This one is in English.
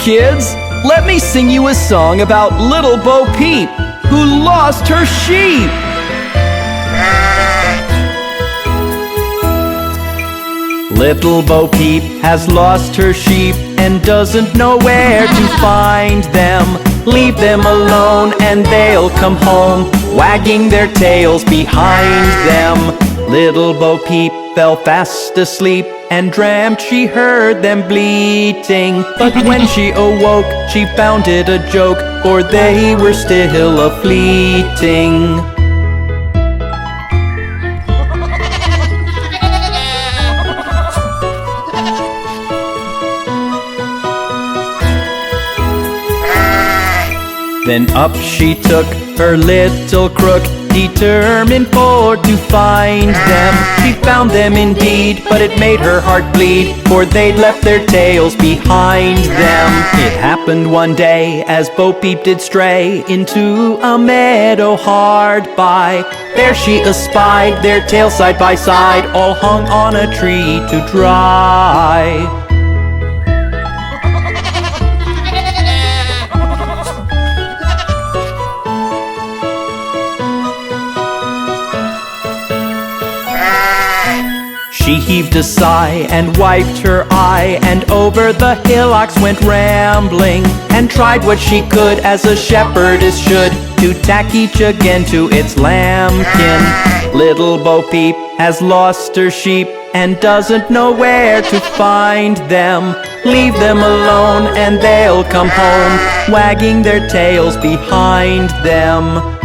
kids! Let me sing you a song about Little Bo Peep, who lost her sheep! Little Bo Peep has lost her sheep and doesn't know where to find them. Leave them alone and they'll come home, wagging their tails behind them. Little Bo Peep fell fast asleep and dreamt she heard them bleating. But when she awoke, she found it a joke, for they were still a-fleeting. Then up she took her little crook, determined for to find them. She found them indeed, but it made her heart bleed, for they'd left their tails behind them. It happened one day as Bo Peep did stray into a meadow hard by. There she espied their tails side by side, all hung on a tree to dry. She heaved a sigh and wiped her eye, and over the hillocks went rambling, and tried what she could, as a shepherdess should, to tack each again to its lambkin. Little Bo Peep has lost her sheep and doesn't know where to find them. Leave them alone and they'll come home, wagging their tails behind them.